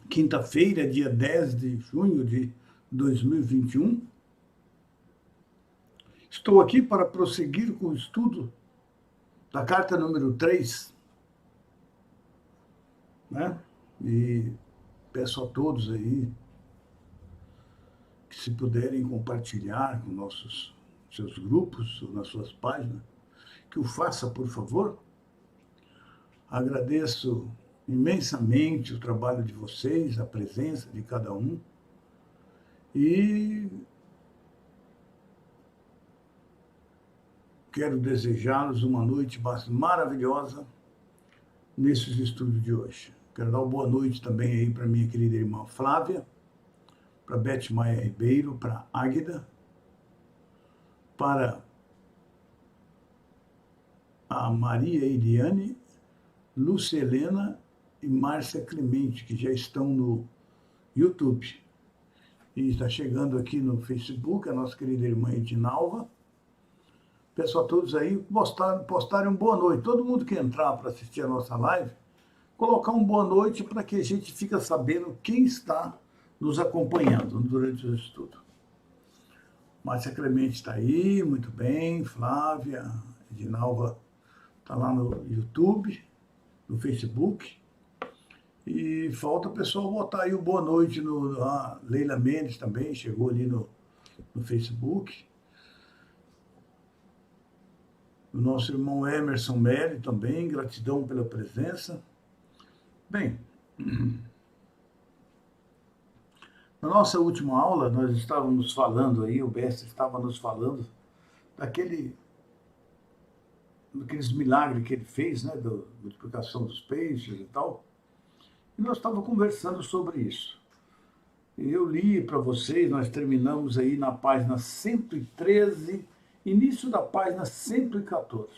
quinta-feira, dia 10 de junho de 2021. Estou aqui para prosseguir com o estudo da carta número 3, né? E peço a todos aí que, se puderem compartilhar com seus grupos, ou nas suas páginas, que o faça, por favor. Agradeço imensamente o trabalho de vocês, a presença de cada um. E quero desejar-lhes uma noite maravilhosa nesses estudos de hoje. Quero dar uma boa noite também aí para minha querida irmã Flávia, para Beth Maia Ribeiro, para Águida, para a Maria Eliane, Lúcia Helena e Márcia Clemente, que já estão no YouTube. E está chegando aqui no Facebook a nossa querida irmã Edinalva. Peço a todos aí postarem um boa noite. Todo mundo que entrar para assistir a nossa live, colocar um boa noite para que a gente fique sabendo quem está nos acompanhando durante o estudo. Márcia Clemente está aí, muito bem. Flávia, Edinalva está lá no YouTube, no Facebook. E falta o pessoal botar aí o boa noite Leila Mendes também chegou ali no Facebook. O nosso irmão Emerson Melli também, gratidão pela presença. Bem, na nossa última aula nós estávamos falando aí, o Bessa estava nos falando daqueles milagres que ele fez, né, da multiplicação dos peixes e tal. E nós estávamos conversando sobre isso. E eu li para vocês, nós terminamos aí na página 113, início da página 114.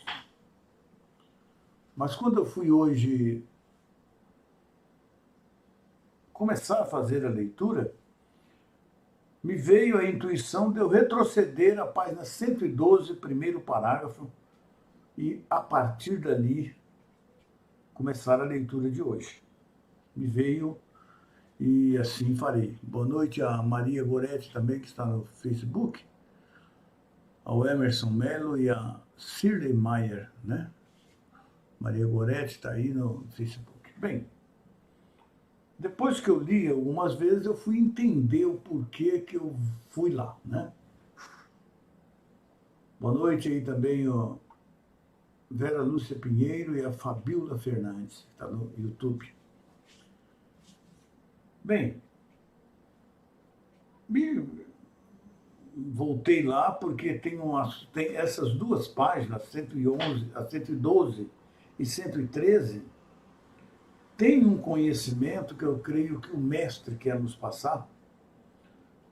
Mas quando eu fui hoje começar a fazer a leitura, me veio a intuição de eu retroceder à página 112, primeiro parágrafo, e a partir dali começar a leitura de hoje. Me veio e assim farei. Boa noite a Maria Goretti também, que está no Facebook, ao Emerson Melo e a Shirley Maier, né? Maria Goretti está aí no Facebook. Bem, depois que eu li algumas vezes, eu fui entender o porquê que eu fui lá, né? Boa noite aí também, ó, Vera Lúcia Pinheiro e a Fabiola Fernandes, que está no YouTube. Bem, voltei lá porque tem essas duas páginas, 111, a 112 e 113, tem um conhecimento que eu creio que o mestre quer nos passar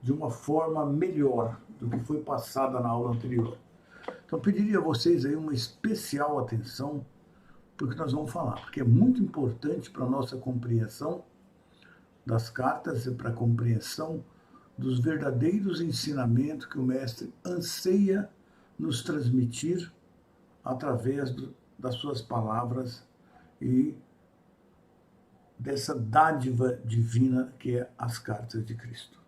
de uma forma melhor do que foi passada na aula anterior. Então, eu pediria a vocês aí uma especial atenção porque nós vamos falar, porque é muito importante para a nossa compreensão das cartas e para a compreensão dos verdadeiros ensinamentos que o mestre anseia nos transmitir através das suas palavras e dessa dádiva divina que é as cartas de Cristo.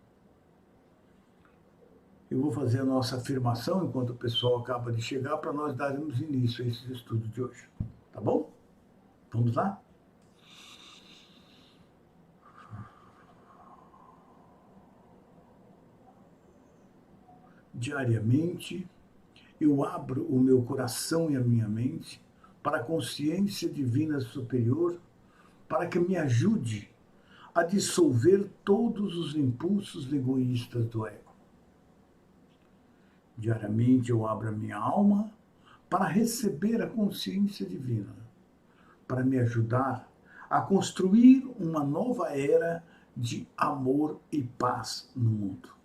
Eu vou fazer a nossa afirmação enquanto o pessoal acaba de chegar para nós darmos início a esse estudo de hoje. Tá bom? Vamos lá? Diariamente, eu abro o meu coração e a minha mente para a consciência divina superior, para que me ajude a dissolver todos os impulsos egoístas do ego. Diariamente, eu abro a minha alma para receber a consciência divina, para me ajudar a construir uma nova era de amor e paz no mundo.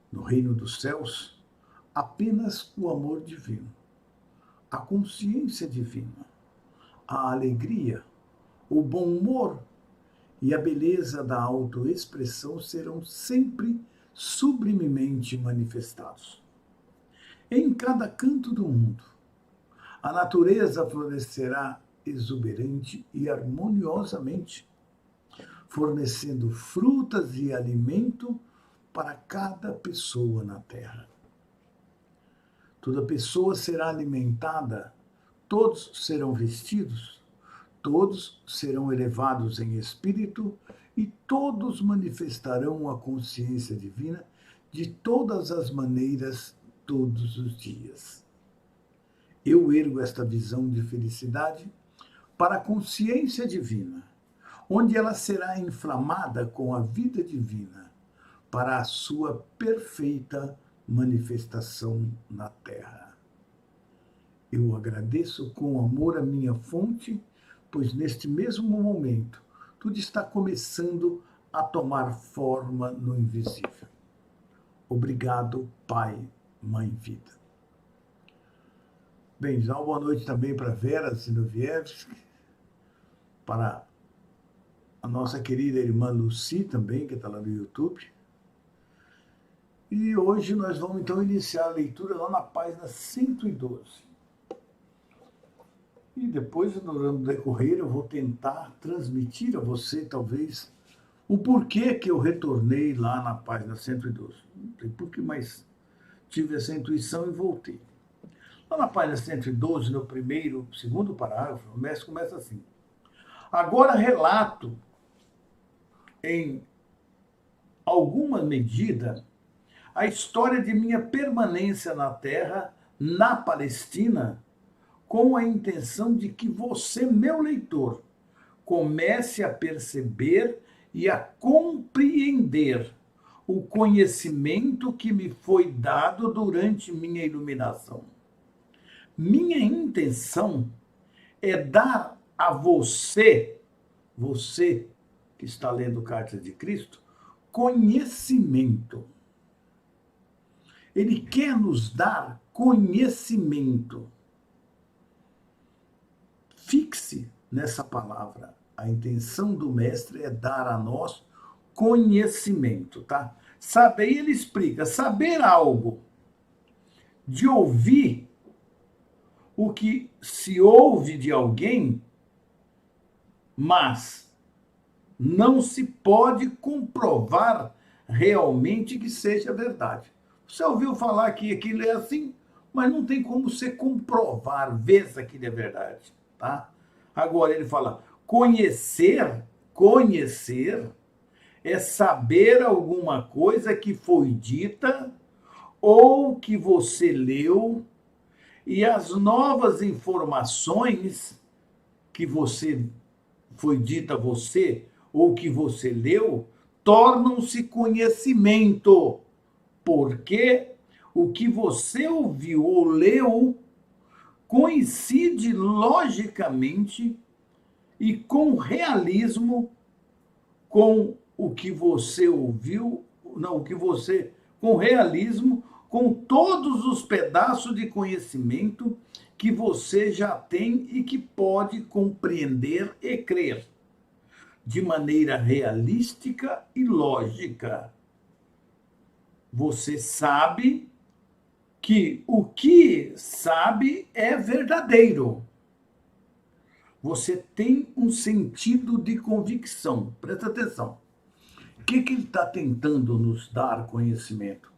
No reino dos céus, apenas o amor divino, a consciência divina, a alegria, o bom humor e a beleza da autoexpressão serão sempre sublimemente manifestados. Em cada canto do mundo, a natureza florescerá exuberante e harmoniosamente, fornecendo frutas e alimento para cada pessoa na terra. Toda pessoa será alimentada, todos serão vestidos, todos serão elevados em espírito e todos manifestarão a consciência divina de todas as maneiras, todos os dias. Eu ergo esta visão de felicidade para a consciência divina, onde ela será inflamada com a vida divina para a sua perfeita manifestação na Terra. Eu agradeço com amor a minha fonte, pois neste mesmo momento tudo está começando a tomar forma no invisível. Obrigado, Pai, Mãe Vida. Bem, uma boa noite também para Vera Zinovieski, para a nossa querida irmã Lucy também, que está lá no YouTube. E hoje nós vamos então iniciar a leitura lá na página 112. E depois, no decorrer, eu vou tentar transmitir a você, talvez, o porquê que eu retornei lá na página 112. Não sei porquê, mas tive essa intuição e voltei. Lá na página 112, no segundo parágrafo, o mestre começa assim. Agora relato, em alguma medida, a história de minha permanência na Terra, na Palestina, com a intenção de que você, meu leitor, comece a perceber e a compreender o conhecimento que me foi dado durante minha iluminação. Minha intenção é dar a você que está lendo Cartas de Cristo, conhecimento. Ele quer nos dar conhecimento. Fixe nessa palavra. A intenção do mestre é dar a nós conhecimento, tá? Saber, ele explica, saber algo, de ouvir o que se ouve de alguém, mas não se pode comprovar realmente que seja verdade. Você ouviu falar que aquilo é assim, mas não tem como você comprovar, ver se aquilo é verdade, tá? Agora ele fala, conhecer é saber alguma coisa que foi dita ou que você leu e as novas informações que foi dita a você ou que você leu tornam-se conhecimento. Porque o que você ouviu ou leu coincide logicamente e com realismo com o que você ouviu, com realismo, com todos os pedaços de conhecimento que você já tem e que pode compreender e crer de maneira realística e lógica. Você sabe que o que sabe é verdadeiro. Você tem um sentido de convicção. Presta atenção. O que ele está tentando nos dar conhecimento?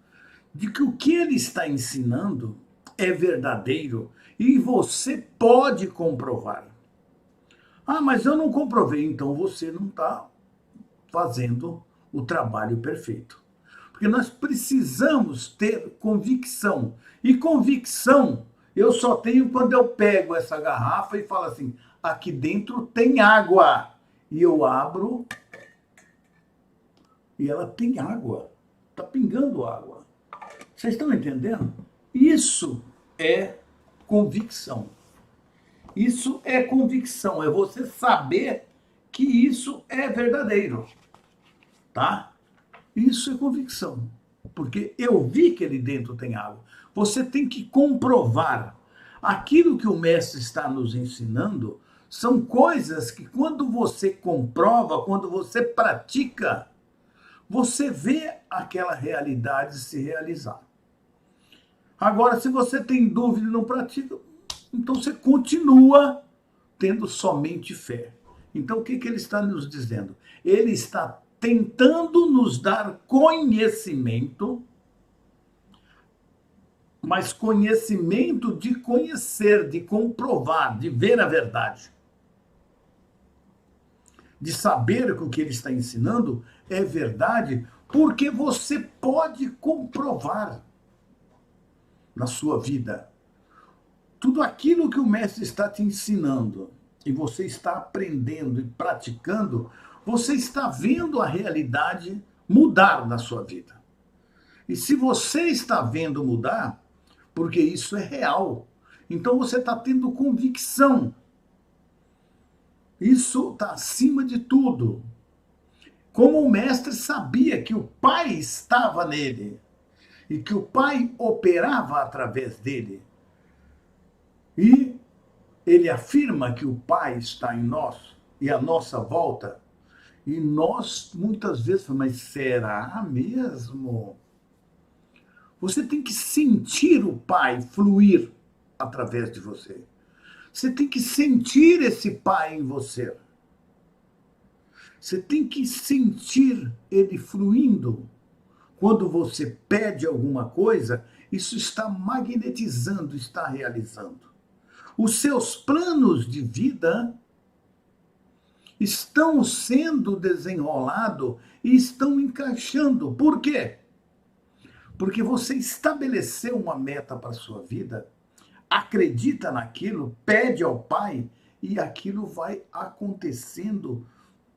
De que o que ele está ensinando é verdadeiro e você pode comprovar. Ah, mas eu não comprovei, então você não está fazendo o trabalho perfeito. Porque nós precisamos ter convicção. E convicção eu só tenho quando eu pego essa garrafa e falo assim, aqui dentro tem água. E eu abro e ela tem água. Está pingando água. Vocês estão entendendo? Isso é convicção. Isso é convicção. É você saber que isso é verdadeiro. Tá? Isso é convicção, porque eu vi que ali dentro tem água. Você tem que comprovar. Aquilo que o mestre está nos ensinando são coisas que quando você comprova, quando você pratica, você vê aquela realidade se realizar. Agora, se você tem dúvida e não pratica, então você continua tendo somente fé. Então, o que ele está nos dizendo? Ele está tentando nos dar conhecimento, mas conhecimento de conhecer, de comprovar, de ver a verdade. De saber que o que ele está ensinando é verdade, porque você pode comprovar na sua vida tudo aquilo que o mestre está te ensinando e você está aprendendo e praticando, você está vendo a realidade mudar na sua vida. E se você está vendo mudar, porque isso é real, então você está tendo convicção. Isso está acima de tudo. Como o mestre sabia que o Pai estava nele e que o Pai operava através dele. E ele afirma que o Pai está em nós e à nossa volta. E nós muitas vezes falamos, mas será mesmo? Você tem que sentir o Pai fluir através de você. Você tem que sentir esse Pai em você. Você tem que sentir ele fluindo. Quando você pede alguma coisa, isso está magnetizando, está realizando. Os seus planos de vida estão sendo desenrolados e estão encaixando. Por quê? Porque você estabeleceu uma meta para a sua vida, acredita naquilo, pede ao Pai e aquilo vai acontecendo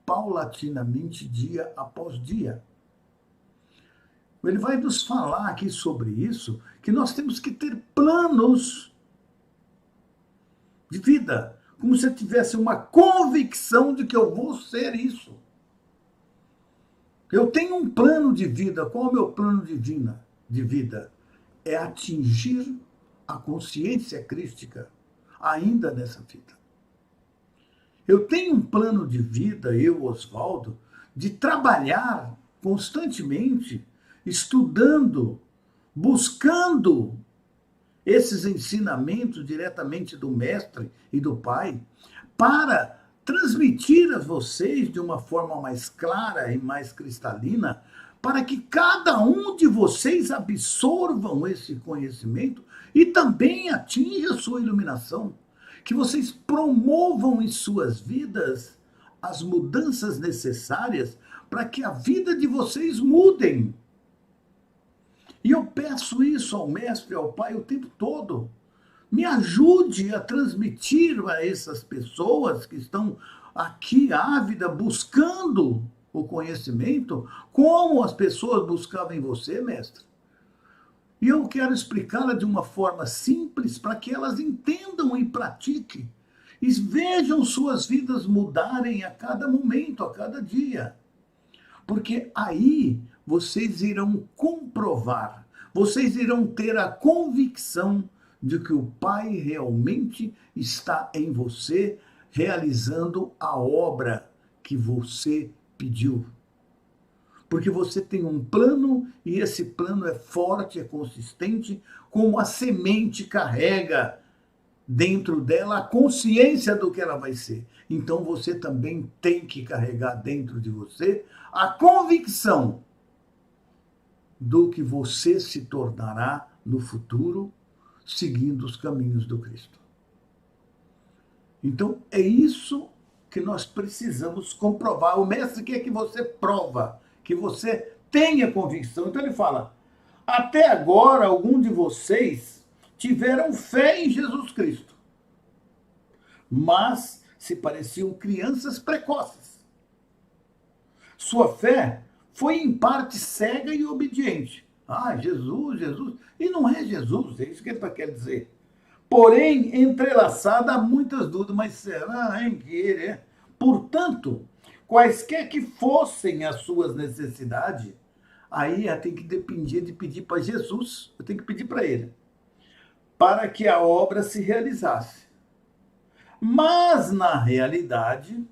paulatinamente, dia após dia. Ele vai nos falar aqui sobre isso, que nós temos que ter planos de vida, como se tivesse uma convicção de que eu vou ser isso. Eu tenho um plano de vida. Qual é o meu plano de vida? É atingir a consciência crística ainda nessa vida. Eu tenho um plano de vida, eu, Oswaldo, de trabalhar constantemente, estudando, buscando esses ensinamentos diretamente do mestre e do Pai, para transmitir a vocês de uma forma mais clara e mais cristalina, para que cada um de vocês absorvam esse conhecimento e também atinja a sua iluminação, que vocês promovam em suas vidas as mudanças necessárias para que a vida de vocês mudem. E eu peço isso ao mestre e ao Pai o tempo todo. Me ajude a transmitir a essas pessoas que estão aqui ávidas, buscando o conhecimento, como as pessoas buscavam em você, mestre. E eu quero explicá-la de uma forma simples para que elas entendam e pratiquem. E vejam suas vidas mudarem a cada momento, a cada dia. Porque aí vocês irão comprovar, vocês irão ter a convicção de que o Pai realmente está em você, realizando a obra que você pediu. Porque você tem um plano e esse plano é forte, é consistente, como a semente carrega dentro dela a consciência do que ela vai ser. Então você também tem que carregar dentro de você a convicção do que você se tornará no futuro, seguindo os caminhos do Cristo. Então é isso que nós precisamos comprovar. O mestre quer que você prova, que você tenha convicção. Então ele fala, até agora algum de vocês tiveram fé em Jesus Cristo, mas se pareciam crianças precoces. Sua fé foi em parte cega e obediente. Ah, Jesus, Jesus. E não é Jesus, é isso que ele quer dizer. Porém, entrelaçada há muitas dúvidas, mas será em que ele é? Portanto, quaisquer que fossem as suas necessidades, aí tem que depender de pedir para Jesus, eu tenho que pedir para ele, para que a obra se realizasse. Mas, na realidade,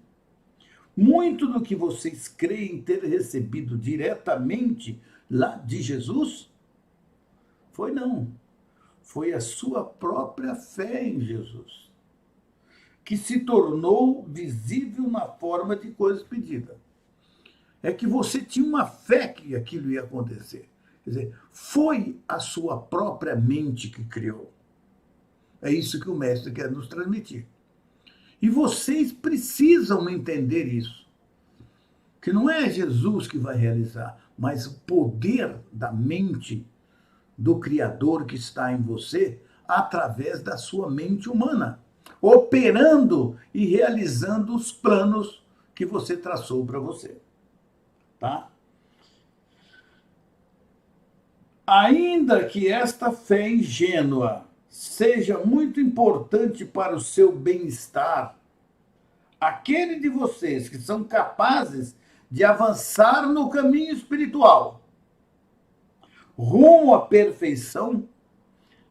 muito do que vocês creem ter recebido diretamente lá de Jesus, foi não. Foi a sua própria fé em Jesus. que se tornou visível na forma de coisas pedidas. É que você tinha uma fé que aquilo ia acontecer. Quer dizer, foi a sua própria mente que criou. É isso que o mestre quer nos transmitir. E vocês precisam entender isso. Que não é Jesus que vai realizar, mas o poder da mente do Criador que está em você através da sua mente humana, operando e realizando os planos que você traçou para você. Tá? Ainda que esta fé ingênua seja muito importante para o seu bem-estar, aquele de vocês que são capazes de avançar no caminho espiritual, rumo à perfeição,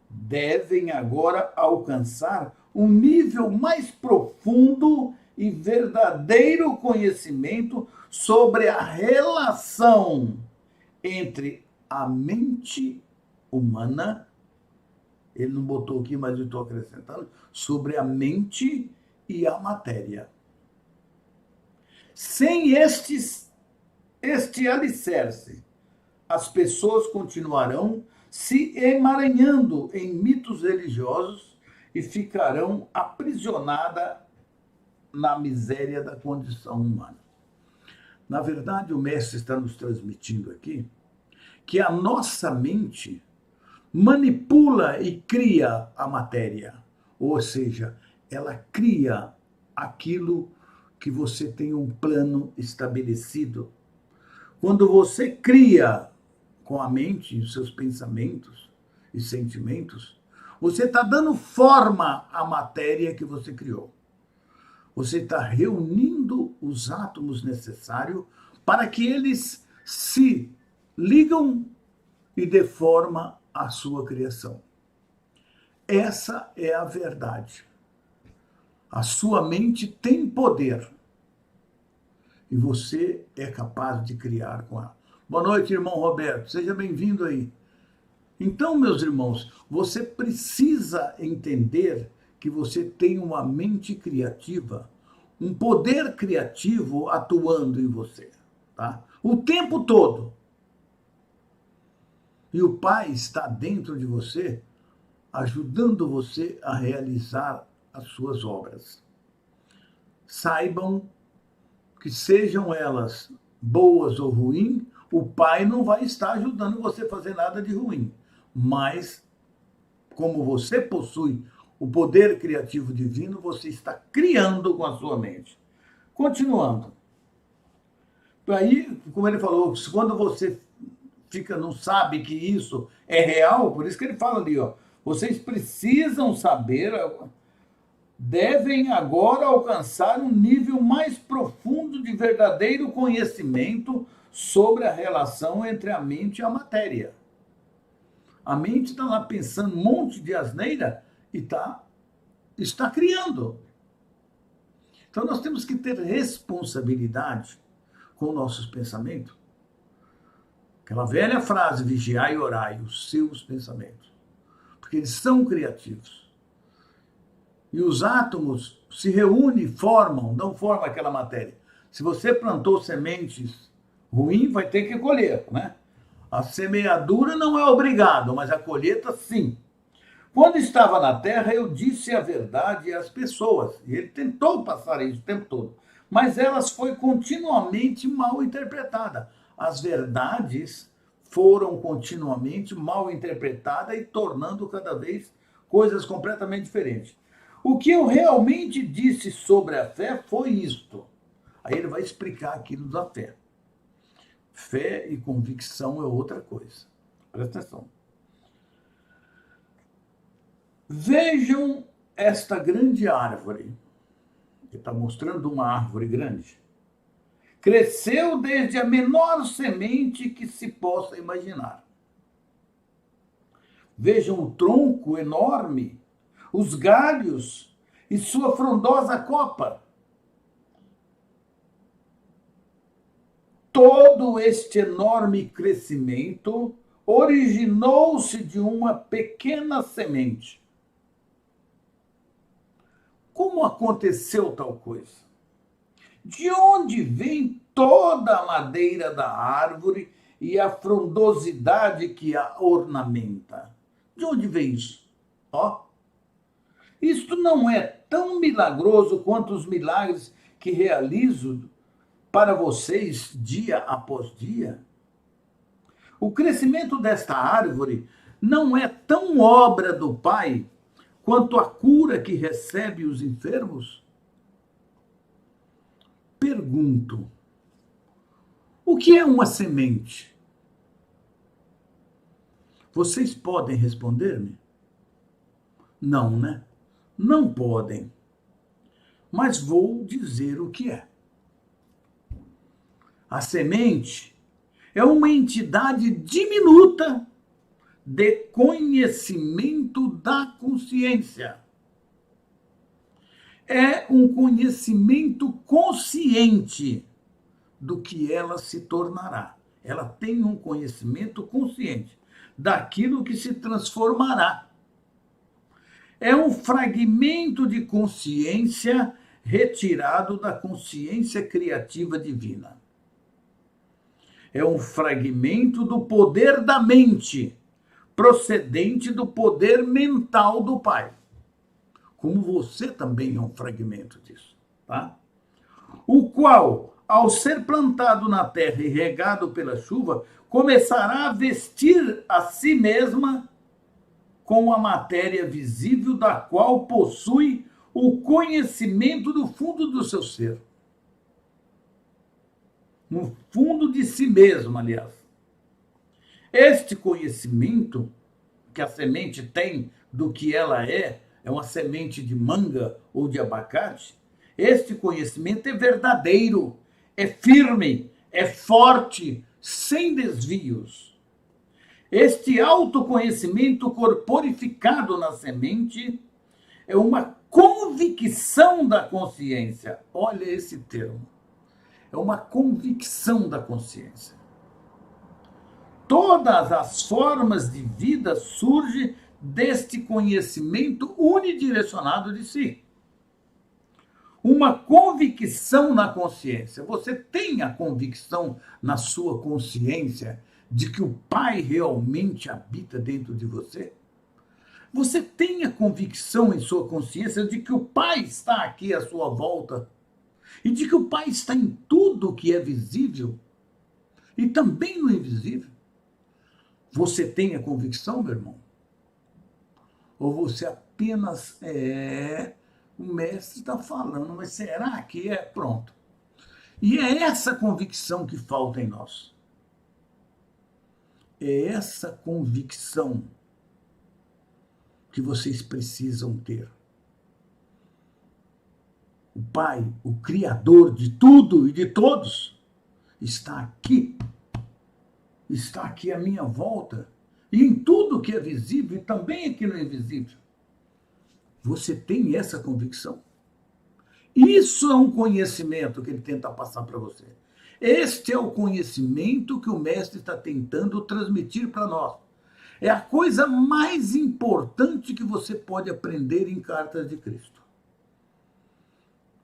devem agora alcançar um nível mais profundo e verdadeiro conhecimento sobre a relação entre a mente humana, ele não botou aqui, mas eu estou acrescentando, sobre a mente e a matéria. Sem este alicerce, as pessoas continuarão se emaranhando em mitos religiosos e ficarão aprisionadas na miséria da condição humana. Na verdade, o mestre está nos transmitindo aqui que a nossa mente manipula e cria a matéria, ou seja, ela cria aquilo que você tem um plano estabelecido. Quando você cria com a mente os seus pensamentos e sentimentos, você está dando forma à matéria que você criou. Você está reunindo os átomos necessários para que eles se ligam e dê forma à sua criação. Essa é a verdade. A sua mente tem poder e você é capaz de criar com ela. Boa noite, irmão Roberto. Seja bem-vindo aí. Então, meus irmãos, você precisa entender que você tem uma mente criativa, um poder criativo atuando em você, tá? O tempo todo. E o Pai está dentro de você, ajudando você a realizar as suas obras. Saibam que sejam elas boas ou ruins, o Pai não vai estar ajudando você a fazer nada de ruim. Mas, como você possui o poder criativo divino, você está criando com a sua mente. Continuando. Aí, como ele falou, quando você não sabe que isso é real, por isso que ele fala ali, ó, vocês precisam saber, devem agora alcançar um nível mais profundo de verdadeiro conhecimento sobre a relação entre a mente e a matéria. A mente está lá pensando um monte de asneira e está criando. Então nós temos que ter responsabilidade com nossos pensamentos. Aquela velha frase, vigiai e orai, os seus pensamentos. Porque eles são criativos. E os átomos se reúnem, formam, dão forma àquela matéria. Se você plantou sementes ruins, vai ter que colher, né? A semeadura não é obrigado, mas a colheita sim. Quando estava na terra, eu disse a verdade às pessoas. E ele tentou passar isso o tempo todo. Mas elas foi continuamente mal interpretada. As verdades foram continuamente mal interpretadas e tornando cada vez coisas completamente diferentes. O que eu realmente disse sobre a fé foi isto. Aí ele vai explicar aquilo da fé. Fé e convicção é outra coisa. Presta atenção. Vejam esta grande árvore. Ele está mostrando uma árvore grande. Cresceu desde a menor semente que se possa imaginar. Vejam o tronco enorme, os galhos e sua frondosa copa. Todo este enorme crescimento originou-se de uma pequena semente. Como como aconteceu tal coisa? De onde vem toda a madeira da árvore e a frondosidade que a ornamenta? De onde vem isso? Ó, isto não é tão milagroso quanto os milagres que realizo para vocês dia após dia? O crescimento desta árvore não é tão obra do Pai quanto a cura que recebe os enfermos? Pergunto, o que é uma semente? Vocês podem responder-me? Não, né? Não podem. Mas vou dizer o que é. A semente é uma entidade diminuta de conhecimento da consciência. É um conhecimento consciente do que ela se tornará. Ela tem um conhecimento consciente daquilo que se transformará. É um fragmento de consciência retirado da consciência criativa divina. É um fragmento do poder da mente, procedente do poder mental do Pai. Como você também é um fragmento disso, tá? O qual, ao ser plantado na terra e regado pela chuva, começará a vestir a si mesma com a matéria visível da qual possui o conhecimento do fundo do seu ser. No fundo de si mesmo, aliás. Este conhecimento que a semente tem do que ela é uma semente de manga ou de abacate, este conhecimento é verdadeiro, é firme, é forte, sem desvios. Este autoconhecimento corporificado na semente é uma convicção da consciência. Olha esse termo. É uma convicção da consciência. Todas as formas de vida surgem deste conhecimento unidirecionado de si. Uma convicção na consciência. Você tem a convicção na sua consciência de que o Pai realmente habita dentro de você? Você tem a convicção em sua consciência de que o Pai está aqui à sua volta e de que o Pai está em tudo que é visível e também no invisível? Você tem a convicção, meu irmão? Ou você apenas o mestre está falando, mas será que é? Pronto. E é essa convicção que falta em nós. É essa convicção que vocês precisam ter. O Pai, o Criador de tudo e de todos, está aqui. Está aqui à minha volta. E em tudo que é visível e também aqui no invisível. Você tem essa convicção? Isso é um conhecimento que ele tenta passar para você. Este é o conhecimento que o mestre está tentando transmitir para nós. É a coisa mais importante que você pode aprender em Cartas de Cristo.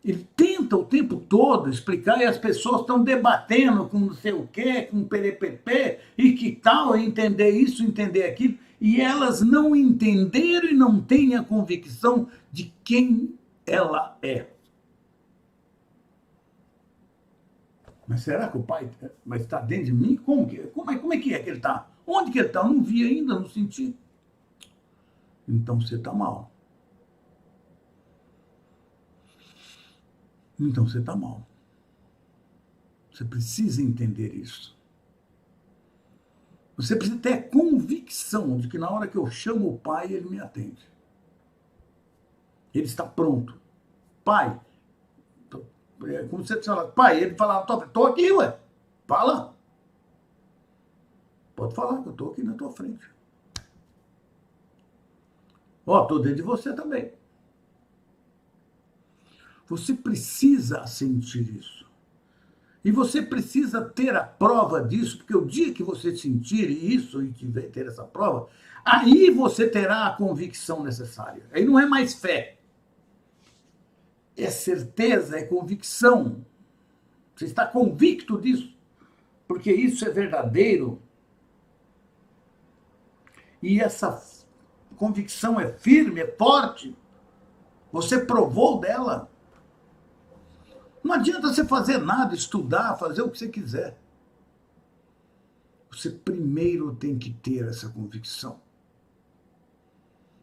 Ele tenta o tempo todo explicar e as pessoas estão debatendo com não sei o quê, com perepepé, e que tal, entender isso, entender aquilo, e elas não entenderam e não têm a convicção de quem ela é. Mas será que o Pai está dentro de mim? Como é que ele está? Onde que ele está? Eu não vi ainda, não senti. Então você está mal. Então você está mal. Você precisa entender isso. Você precisa ter a convicção de que na hora que eu chamo o Pai, ele me atende. Ele está pronto. Pai, como você fala, Pai, ele fala, estou aqui, ué. Fala. Pode falar que eu estou aqui na tua frente. Estou dentro de você também. Você precisa sentir isso. E você precisa ter a prova disso, porque o dia que você sentir isso e tiver ter essa prova, aí você terá a convicção necessária. Aí não é mais fé. é certeza, é convicção. Você está convicto disso, porque isso é verdadeiro. E essa convicção é firme, é forte. Você provou dela. Não adianta você fazer nada, estudar, fazer o que você quiser. Você primeiro tem que ter essa convicção.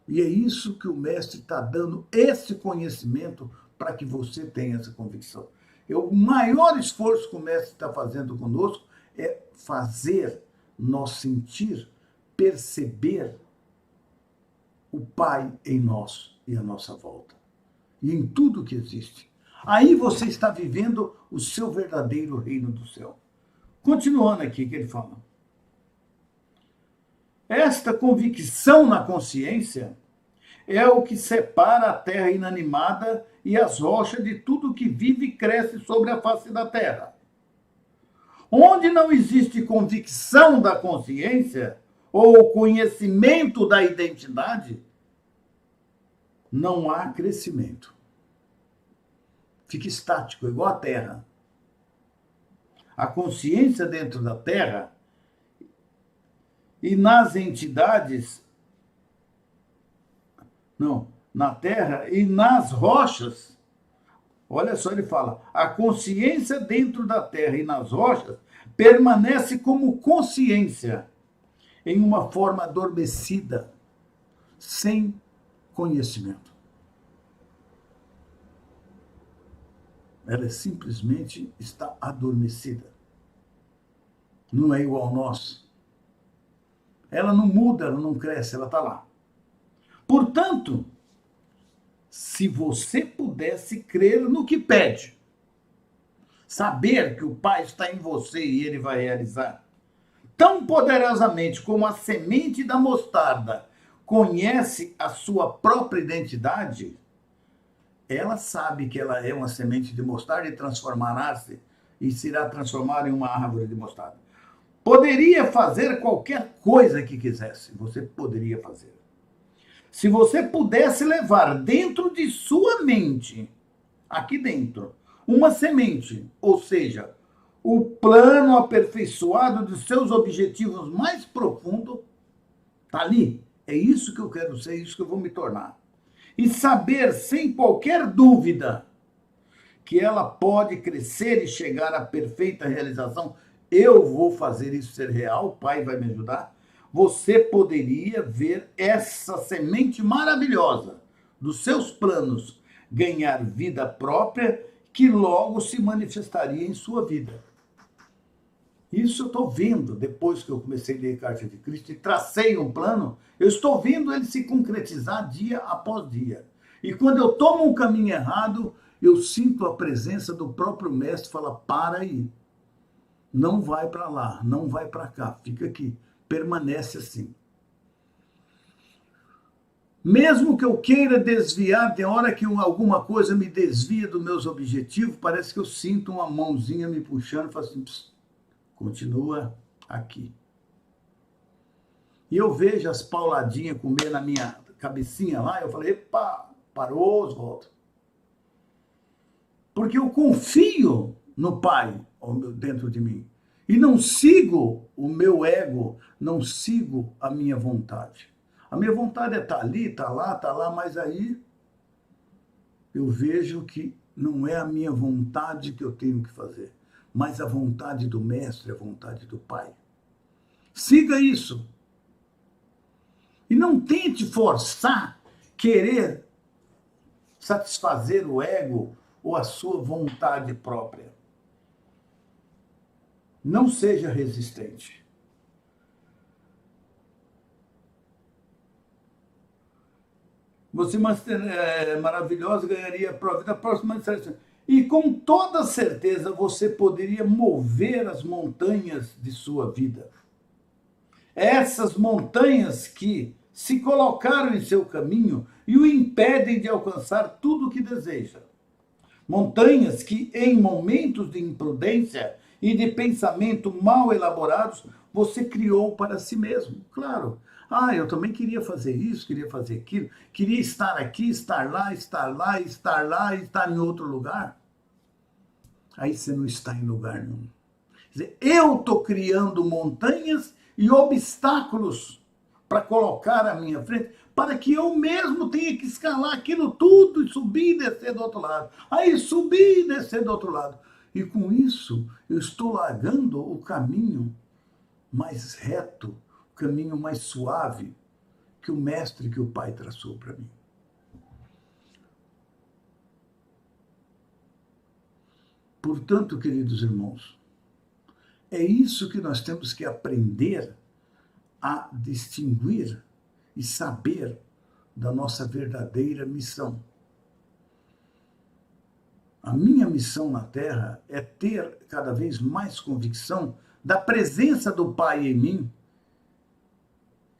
E é isso que o mestre está dando, esse conhecimento, para que você tenha essa convicção. O maior esforço que o mestre está fazendo conosco é fazer nós sentir, perceber o Pai em nós e à nossa volta. E em tudo que existe. Aí você está vivendo o seu verdadeiro reino do céu. Continuando aqui que ele fala. Esta convicção na consciência é o que separa a terra inanimada e as rochas de tudo que vive e cresce sobre a face da terra. Onde não existe convicção da consciência ou conhecimento da identidade, não há crescimento. Fica estático, igual a terra. A consciência dentro da terra e nas entidades, não, na terra e nas rochas, olha só, ele fala, a consciência dentro da terra e nas rochas permanece como consciência, em uma forma adormecida, sem conhecimento. Ela simplesmente está adormecida. Não é igual a nós. Ela não muda, ela não cresce, ela está lá. Portanto, se você pudesse crer no que pede, saber que o Pai está em você e ele vai realizar, tão poderosamente como a semente da mostarda conhece a sua própria identidade, ela sabe que ela é uma semente de mostarda e transformará-se e se irá transformar em uma árvore de mostarda. Poderia fazer qualquer coisa que quisesse, você poderia fazer. Se você pudesse levar dentro de sua mente, aqui dentro, uma semente, ou seja, o plano aperfeiçoado de seus objetivos mais profundos, está ali. É isso que eu quero ser, é isso que eu vou me tornar. E saber sem qualquer dúvida que ela pode crescer e chegar à perfeita realização. Eu vou fazer isso ser real, o Pai vai me ajudar. Você poderia ver essa semente maravilhosa dos seus planos ganhar vida própria, que logo se manifestaria em sua vida. Isso eu estou vendo, depois que eu comecei a ler Carta de Cristo e tracei um plano, eu estou vendo ele se concretizar dia após dia. E quando eu tomo um caminho errado, eu sinto a presença do próprio mestre, fala, para aí. Não vai para lá, não vai para cá, fica aqui, permanece assim. Mesmo que eu queira desviar, tem hora que alguma coisa me desvia dos meus objetivos, parece que eu sinto uma mãozinha me puxando, falo assim, continua aqui. E eu vejo as pauladinhas comer na minha cabecinha lá, eu falei, epa, parou, Oswaldo. Porque eu confio no Pai dentro de mim. E não sigo o meu ego, não sigo a minha vontade. A minha vontade é estar ali, estar lá, mas aí eu vejo que não é a minha vontade que eu tenho que fazer, mas a vontade do Mestre, a vontade do Pai. Siga isso. E não tente forçar, querer satisfazer o ego ou a sua vontade própria. Não seja resistente. Você maravilhosa ganharia a prova da próxima instância. E com toda certeza você poderia mover as montanhas de sua vida. Essas montanhas que se colocaram em seu caminho e o impedem de alcançar tudo o que deseja. Montanhas que, em momentos de imprudência e de pensamento mal elaborados, você criou para si mesmo. Claro, Ah, eu também queria fazer isso, queria fazer aquilo, queria estar aqui, estar lá, estar lá, estar lá, estar em outro lugar. Aí você não está em lugar nenhum. Quer dizer, eu estou criando montanhas e obstáculos para colocar à minha frente, para que eu mesmo tenha que escalar aquilo tudo e subir e descer do outro lado. Aí subir e descer do outro lado. E com isso, eu estou largando o caminho mais reto, o caminho mais suave que o mestre, que o pai traçou para mim. Portanto, queridos irmãos, é isso que nós temos que aprender a distinguir e saber da nossa verdadeira missão. A minha missão na Terra é ter cada vez mais convicção da presença do Pai em mim,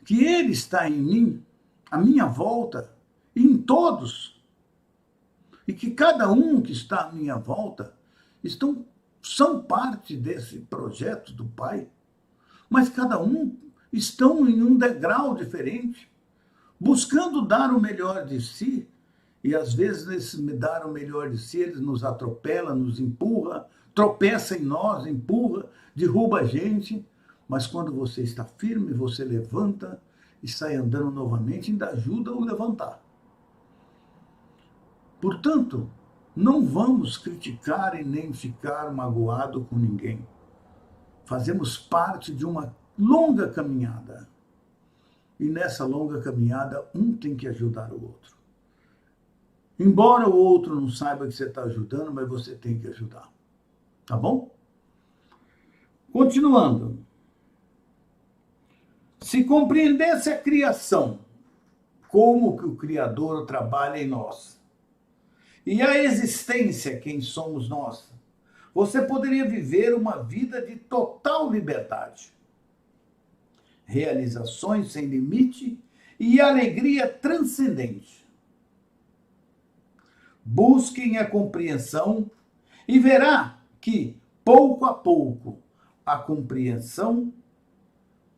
que Ele está em mim, à minha volta, e em todos, e que cada um que está à minha volta são parte desse projeto do Pai, mas cada um estão em um degrau diferente, buscando dar o melhor de si, e às vezes nesse dar o melhor de si, eles nos atropela, nos empurra, tropeça em nós, empurra, derruba a gente, mas quando você está firme, você levanta e sai andando novamente, ainda ajuda a o levantar. Portanto, não vamos criticar e nem ficar magoado com ninguém. Fazemos parte de uma longa caminhada. E nessa longa caminhada, um tem que ajudar o outro. Embora o outro não saiba que você está ajudando, mas você tem que ajudar. Tá bom? Continuando. Se compreendesse a criação, como que o Criador trabalha em nós, e a existência, quem somos nós, você poderia viver uma vida de total liberdade, realizações sem limite e alegria transcendente. Busquem a compreensão e verá que, pouco a pouco, a compreensão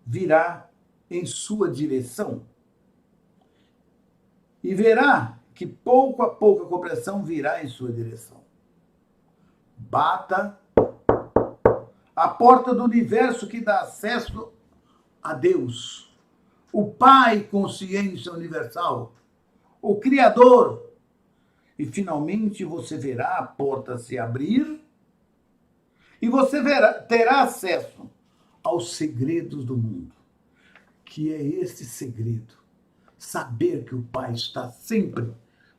virá em sua direção. E verá que, pouco a pouco, a compreensão virá em sua direção. Bata a porta do universo que dá acesso a Deus, o Pai consciência universal, o Criador. E finalmente você verá a porta se abrir e você terá acesso aos segredos do mundo, que é esse segredo, saber que o Pai está sempre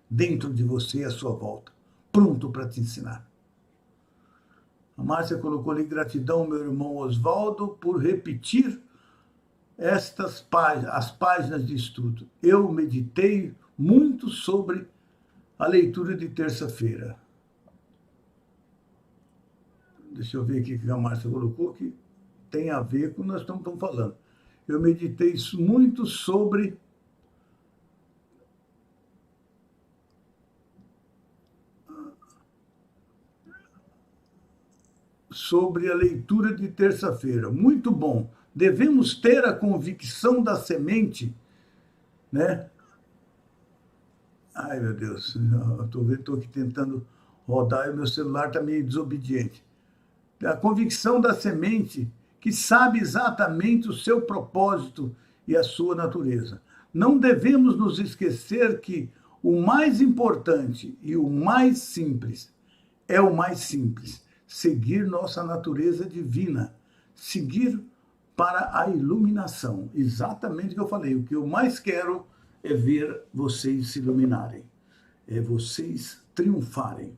dentro de você e à sua volta, pronto para te ensinar. A Márcia colocou ali: gratidão, meu irmão Oswaldo, por repetir as páginas de estudo. Eu meditei muito sobre a leitura de terça-feira. Deixa eu ver aqui o que a Márcia colocou, que tem a ver com o que nós estamos falando. Eu meditei muito sobre a leitura de terça-feira. Muito bom. Devemos ter a convicção da semente, né? Ai, meu Deus, estou aqui tentando rodar e o meu celular está meio desobediente. A convicção da semente que sabe exatamente o seu propósito e a sua natureza. Não devemos nos esquecer que o mais importante e o mais simples é o mais simples. Seguir nossa natureza divina. Seguir para a iluminação. Exatamente o que eu falei. O que eu mais quero é ver vocês se iluminarem. É vocês triunfarem.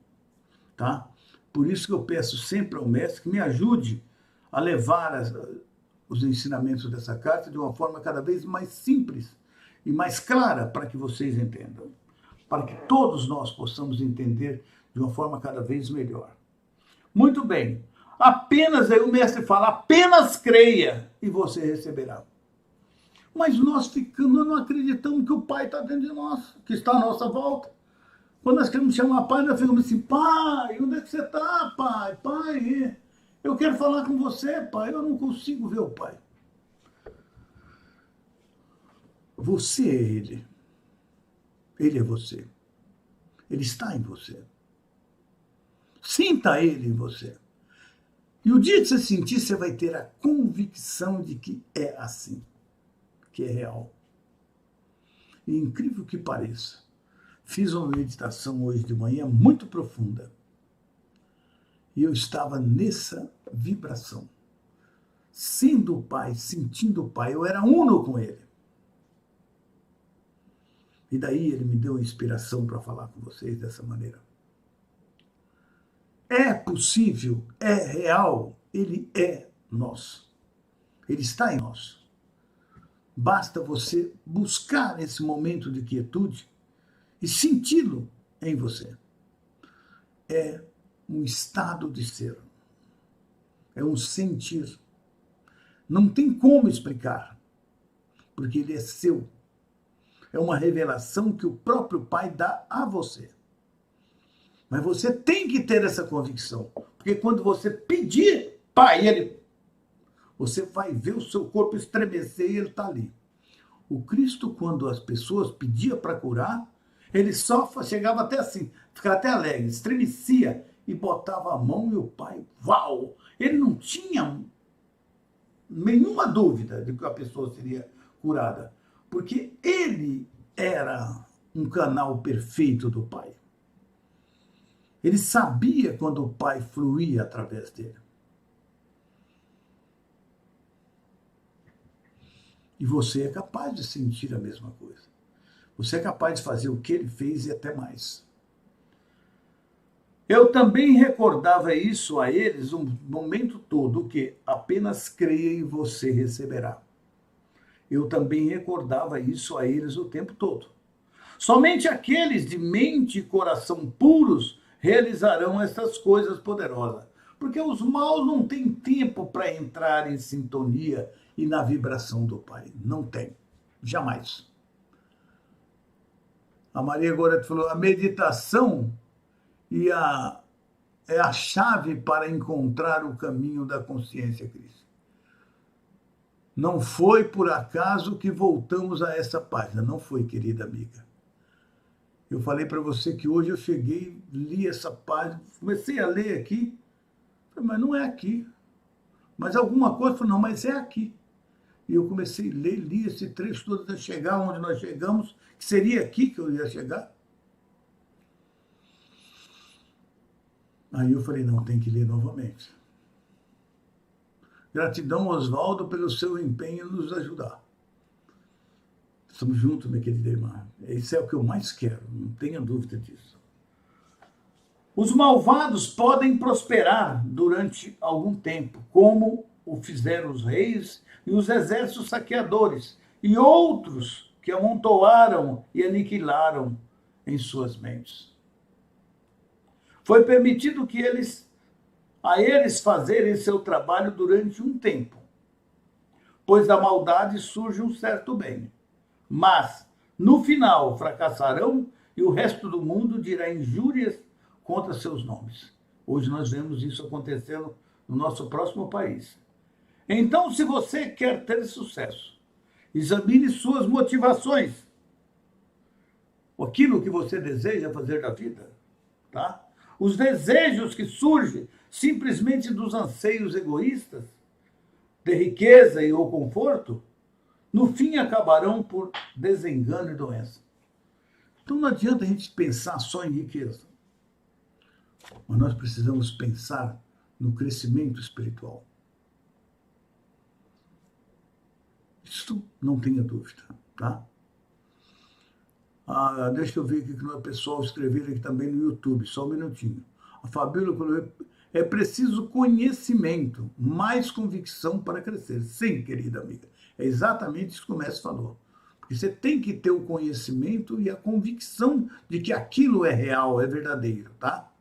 Tá? Por isso que eu peço sempre ao mestre que me ajude a levar os ensinamentos dessa carta de uma forma cada vez mais simples e mais clara para que vocês entendam. Para que todos nós possamos entender de uma forma cada vez melhor. Muito bem. Apenas, aí o mestre fala, apenas creia e você receberá. Mas nós não acreditamos que o Pai está dentro de nós, que está à nossa volta. Quando nós queremos chamar Pai, nós ficamos assim: Pai, onde é que você está, Pai? Pai, eu quero falar com você, Pai. Eu não consigo ver o Pai. Você é ele. Ele é você. Ele está em você. Sinta ele em você. E o dia que você sentir, você vai ter a convicção de que é assim, que é real. E incrível que pareça, fiz uma meditação hoje de manhã muito profunda. E eu estava nessa vibração. Sendo o Pai, sentindo o Pai, eu era uno com ele. E daí ele me deu a inspiração para falar com vocês dessa maneira. É possível, é real, ele é nosso. Ele está em nós. Basta você buscar esse momento de quietude e senti-lo em você. É um estado de ser. É um sentir. Não tem como explicar, porque ele é seu. É uma revelação que o próprio Pai dá a você. Mas você tem que ter essa convicção, porque quando você pedir para ele, você vai ver o seu corpo estremecer e ele está ali. O Cristo, quando as pessoas pediam para curar, ele só chegava até assim, ficava até alegre, estremecia e botava a mão e o Pai, uau! Ele não tinha nenhuma dúvida de que a pessoa seria curada, porque ele era um canal perfeito do Pai. Ele sabia quando o Pai fluía através dele. E você é capaz de sentir a mesma coisa. Você é capaz de fazer o que ele fez e até mais. Eu também recordava isso a eles um momento todo, que apenas creia e você receberá. Eu também recordava isso a eles o tempo todo. Somente aqueles de mente e coração puros realizarão essas coisas poderosas. Porque os maus não têm tempo para entrar em sintonia e na vibração do Pai. Não tem. Jamais. A Maria agora falou, a meditação é a chave para encontrar o caminho da consciência Cristo. Não foi por acaso que voltamos a essa página. Não foi, querida amiga. Eu falei para você que hoje eu cheguei, li essa página, comecei a ler aqui, mas não é aqui. Mas alguma coisa, falei, não, mas é aqui. E eu comecei a ler, li esse trecho todo até chegar onde nós chegamos, que seria aqui que eu ia chegar. Aí eu falei, não, tem que ler novamente. Gratidão, Oswaldo, pelo seu empenho em nos ajudar. Estamos juntos, minha querida irmã. Isso é o que eu mais quero, não tenha dúvida disso. Os malvados podem prosperar durante algum tempo, como o fizeram os reis e os exércitos saqueadores, e outros que amontoaram e aniquilaram em suas mentes. Foi permitido que a eles fazerem seu trabalho durante um tempo, pois da maldade surge um certo bem. Mas, no final, fracassarão e o resto do mundo dirá injúrias contra seus nomes. Hoje nós vemos isso acontecendo no nosso próximo país. Então, se você quer ter sucesso, examine suas motivações. Aquilo que você deseja fazer da vida, tá? Os desejos que surgem simplesmente dos anseios egoístas, de riqueza e ou conforto, no fim acabarão por desengano e doença. Então não adianta a gente pensar só em riqueza. Mas nós precisamos pensar no crescimento espiritual. Isso não tenha dúvida, tá? Deixa eu ver o que o pessoal escrever aqui também no YouTube, só um minutinho. A Fabíola falou, é preciso conhecimento, mais convicção para crescer. Sim, querida amiga, é exatamente isso que o mestre falou. Porque você tem que ter o conhecimento e a convicção de que aquilo é real, é verdadeiro, tá?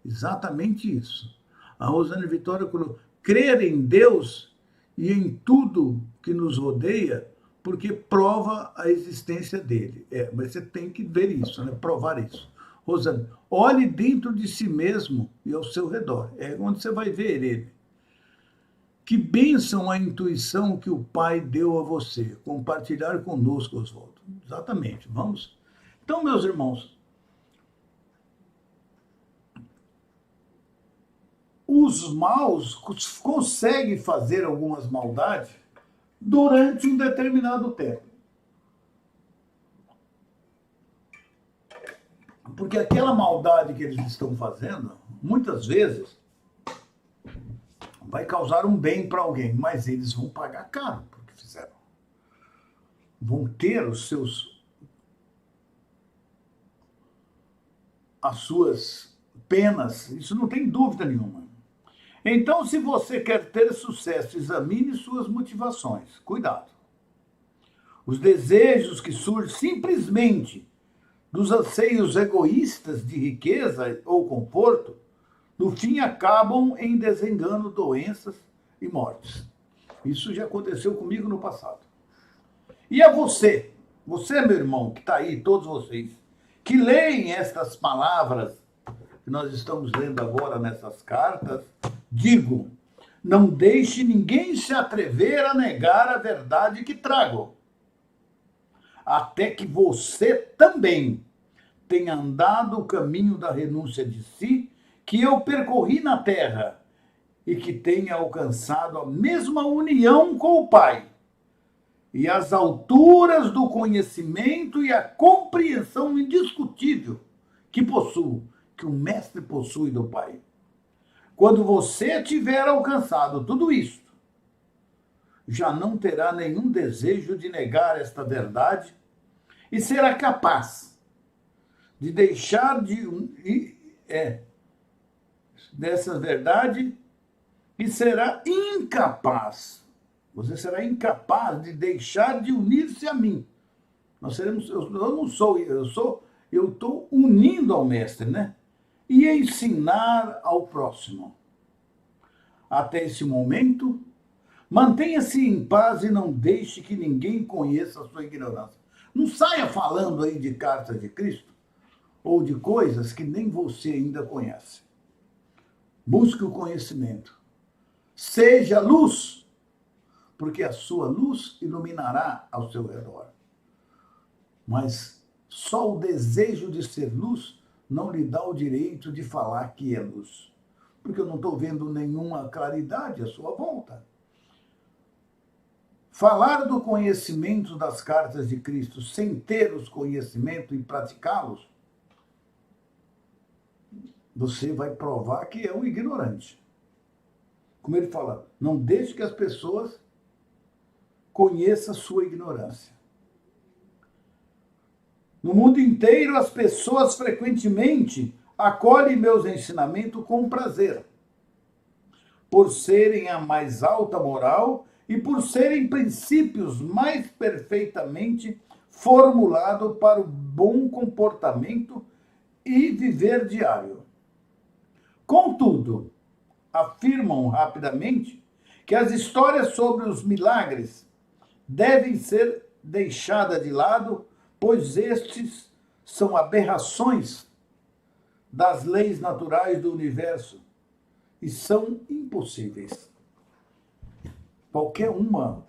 Exatamente isso. A Rosane Vitória falou, crer em Deus e em tudo que nos rodeia, porque prova a existência dele. Mas você tem que ver isso, né? Provar isso. Rosane, olhe dentro de si mesmo e ao seu redor. É onde você vai ver ele. Que bênção a intuição que o Pai deu a você. Compartilhar conosco, Oswaldo. Exatamente. Vamos. Então, meus irmãos, os maus conseguem fazer algumas maldades durante um determinado tempo. Porque aquela maldade que eles estão fazendo, muitas vezes, vai causar um bem para alguém, mas eles vão pagar caro porque fizeram. Vão ter as suas penas, isso não tem dúvida nenhuma. Então, se você quer ter sucesso, examine suas motivações. Cuidado. Os desejos que surgem simplesmente dos anseios egoístas de riqueza ou conforto, no fim acabam em desengano, doenças e mortes. Isso já aconteceu comigo no passado. E a você, meu irmão, que está aí, todos vocês, que leem estas palavras que nós estamos lendo agora nessas cartas, digo, não deixe ninguém se atrever a negar a verdade que trago, até que você também tenha andado o caminho da renúncia de si que eu percorri na terra e que tenha alcançado a mesma união com o Pai e as alturas do conhecimento e a compreensão indiscutível que possuo, que o Mestre possui do Pai. Quando você tiver alcançado tudo isso, já não terá nenhum desejo de negar esta verdade e será capaz de deixar dessa verdade e será incapaz. Você será incapaz de deixar de unir-se a mim. Nós seremos, eu não sou, eu estou unindo ao Mestre, né? E ensinar ao próximo. Até esse momento, mantenha-se em paz e não deixe que ninguém conheça a sua ignorância. Não saia falando aí de cartas de Cristo ou de coisas que nem você ainda conhece. Busque o conhecimento. Seja luz, porque a sua luz iluminará ao seu redor. Mas só o desejo de ser luz não lhe dá o direito de falar que é luz, porque eu não estou vendo nenhuma claridade à sua volta. Falar do conhecimento das cartas de Cristo sem ter os conhecimentos e praticá-los, você vai provar que é um ignorante. Como ele fala, não deixe que as pessoas conheçam a sua ignorância. No mundo inteiro, as pessoas frequentemente acolhem meus ensinamentos com prazer, por serem a mais alta moral e por serem princípios mais perfeitamente formulados para o bom comportamento e viver diário. Contudo, afirmam rapidamente que as histórias sobre os milagres devem ser deixadas de lado, pois estes são aberrações das leis naturais do universo e são impossíveis. Qualquer uma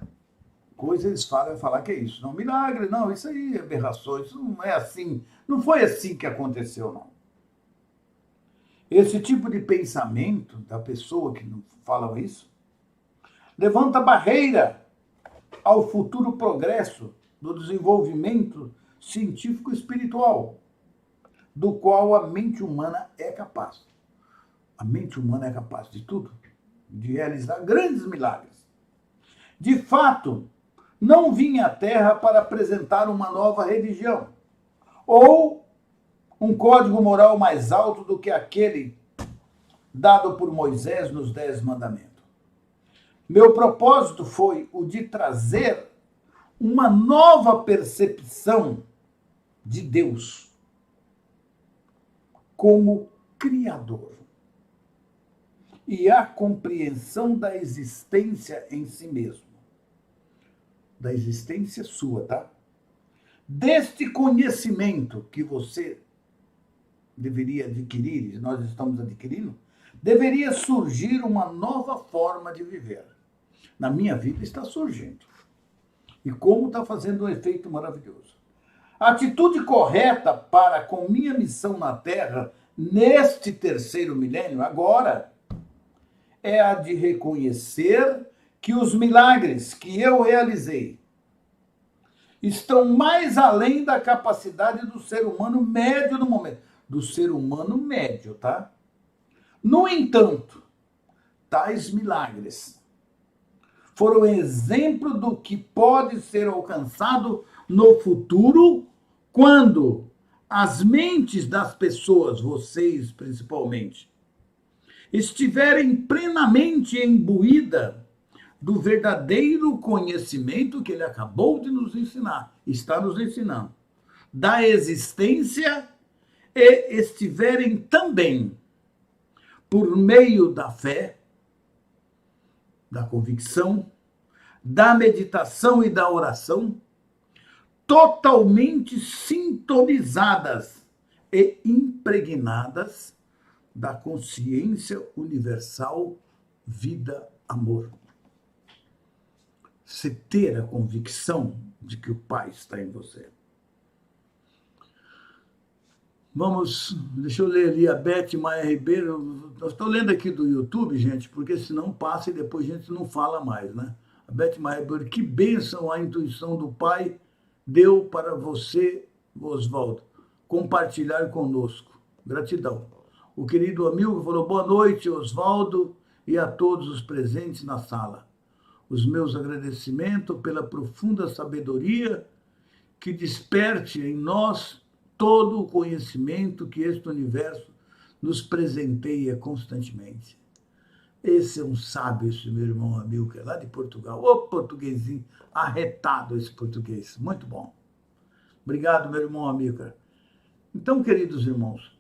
coisa eles falar que é isso. Não, milagre, não, isso aí é aberração, isso não é assim, não foi assim que aconteceu, não. Esse tipo de pensamento da pessoa que não fala isso levanta barreira ao futuro progresso do desenvolvimento científico e espiritual, do qual a mente humana é capaz. A mente humana é capaz de tudo, de realizar grandes milagres. De fato, não vim à Terra para apresentar uma nova religião ou um código moral mais alto do que aquele dado por Moisés nos 10 mandamentos. Meu propósito foi o de trazer uma nova percepção de Deus como Criador e a compreensão da existência em si mesmo. Da existência sua, tá? Deste conhecimento que você deveria adquirir, e nós estamos adquirindo, deveria surgir uma nova forma de viver. na minha vida está surgindo. E como está fazendo um efeito maravilhoso. A atitude correta para com minha missão na Terra, neste terceiro milênio, agora, é a de reconhecer que os milagres que eu realizei estão mais além da capacidade do ser humano médio no momento. Do ser humano médio, tá? No entanto, tais milagres foram exemplo do que pode ser alcançado no futuro quando as mentes das pessoas, vocês principalmente, estiverem plenamente imbuídas do verdadeiro conhecimento que ele acabou de nos ensinar, está nos ensinando, da existência, e estiverem também, por meio da fé, da convicção, da meditação e da oração, totalmente sintonizadas e impregnadas da consciência universal, vida, amor. Você ter a convicção de que o Pai está em você. Vamos, deixa eu ler ali a Beth Maia Ribeiro. Eu estou lendo aqui do YouTube, gente, porque senão passa e depois a gente não fala mais, né? A Beth Maia Ribeiro, que bênção a intuição do Pai deu para você, Oswaldo, compartilhar conosco. Gratidão. O querido amigo falou, boa noite, Oswaldo, e a todos os presentes na sala. Os meus agradecimentos pela profunda sabedoria que desperte em nós todo o conhecimento que este universo nos presenteia constantemente. Esse é um sábio, esse meu irmão amigo, que é lá de Portugal. Ô, portuguesinho, arretado esse português. Muito bom. Obrigado, meu irmão amigo. Então, queridos irmãos,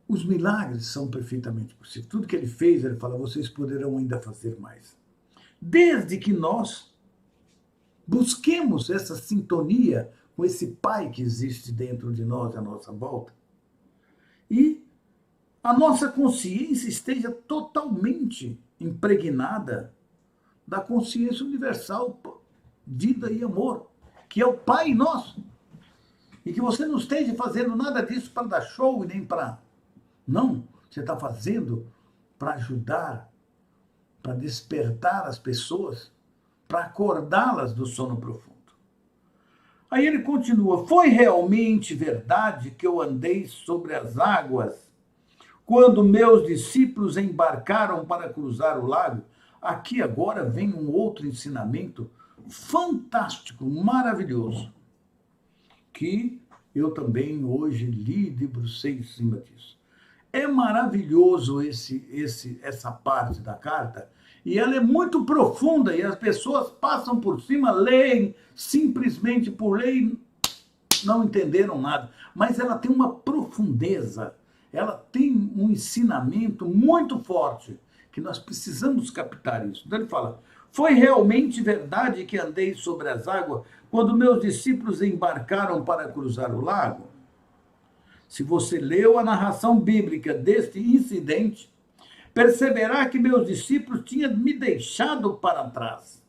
os milagres são perfeitamente possíveis. Tudo que ele fez, ele fala, vocês poderão ainda fazer mais. Desde que nós busquemos essa sintonia com esse Pai que existe dentro de nós, à nossa volta, e a nossa consciência esteja totalmente impregnada da consciência universal, vida e amor, que é o Pai nosso. E que você não esteja fazendo nada disso para dar show e nem para... Não, você está fazendo para ajudar, para despertar as pessoas, para acordá-las do sono profundo. Aí ele continua, foi realmente verdade que eu andei sobre as águas quando meus discípulos embarcaram para cruzar o lago? Aqui agora vem um outro ensinamento fantástico, maravilhoso, que eu também hoje li e debrucei em cima disso. É maravilhoso essa parte da carta, e ela é muito profunda, e as pessoas passam por cima, leem, simplesmente por ler, não entenderam nada. Mas ela tem uma profundeza, ela tem um ensinamento muito forte, que nós precisamos captar isso. Então ele fala, foi realmente verdade que andei sobre as águas quando meus discípulos embarcaram para cruzar o lago? Se você leu a narração bíblica deste incidente, perceberá que meus discípulos tinham me deixado para trás.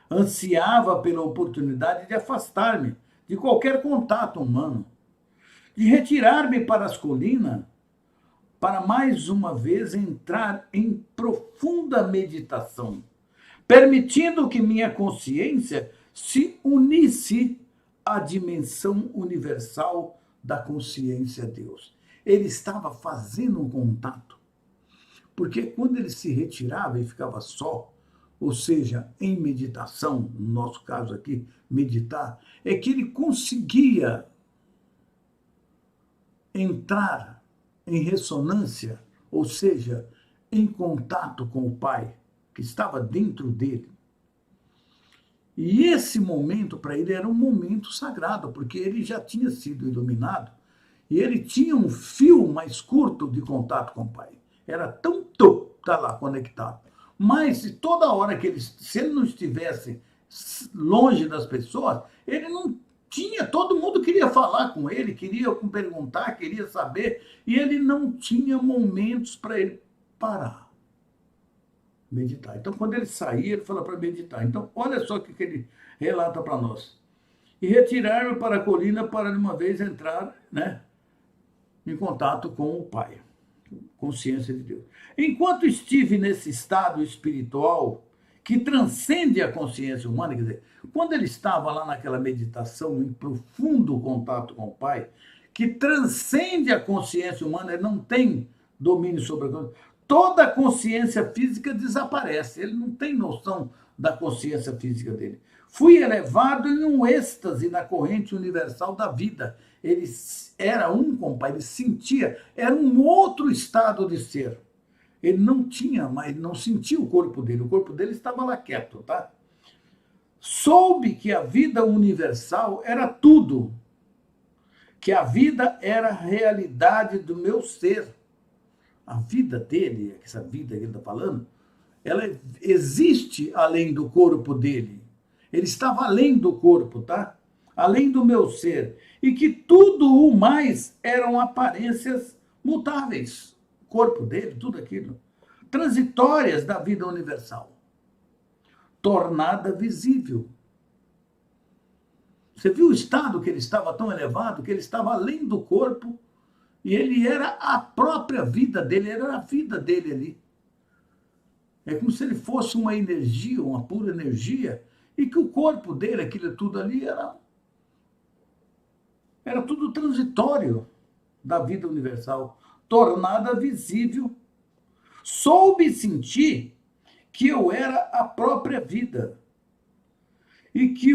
Ansiava pela oportunidade de afastar-me de qualquer contato humano, de retirar-me para as colinas, para mais uma vez entrar em profunda meditação, permitindo que minha consciência se unisse à dimensão universal da consciência de Deus. Ele estava fazendo um contato, porque quando ele se retirava e ficava só, ou seja, em meditação, no nosso caso aqui, meditar, é que ele conseguia entrar em ressonância, ou seja, em contato com o Pai, que estava dentro dele. E esse momento para ele era um momento sagrado, porque ele já tinha sido iluminado e ele tinha um fio mais curto de contato com o Pai. Era tão tá lá conectado. Mas se toda hora que se ele não estivesse longe das pessoas, ele não tinha, todo mundo queria falar com ele, queria perguntar, queria saber, e ele não tinha momentos para ele parar. Meditar. Então, quando ele saía, ele falou para meditar. Então, olha só o que ele relata para nós. E retirar-me para a colina para, de uma vez, entrar, né, em contato com o Pai. Consciência de Deus. Enquanto estive nesse estado espiritual que transcende a consciência humana, quer dizer, quando ele estava lá naquela meditação, em profundo contato com o Pai, que transcende a consciência humana, ele não tem domínio sobre a consciência. Toda a consciência física desaparece, ele não tem noção da consciência física dele. Fui elevado em um êxtase na corrente universal da vida. Ele era um com o Pai, ele sentia, era um outro estado de ser. Ele não tinha, mas ele não sentia o corpo dele estava lá quieto, tá? Soube que a vida universal era tudo, que a vida era a realidade do meu ser. A vida dele, essa vida que ele está falando, ela existe além do corpo dele. Ele estava além do corpo, tá? Além do meu ser. E que tudo o mais eram aparências mutáveis. O corpo dele, tudo aquilo. Transitórias da vida universal. Tornada visível. Você viu o estado que ele estava tão elevado, que ele estava além do corpo, e ele era a própria vida dele, era a vida dele ali. É como se ele fosse uma energia, uma pura energia, e que o corpo dele, aquilo tudo ali, era tudo transitório da vida universal, tornada visível. Soube sentir que eu era a própria vida e que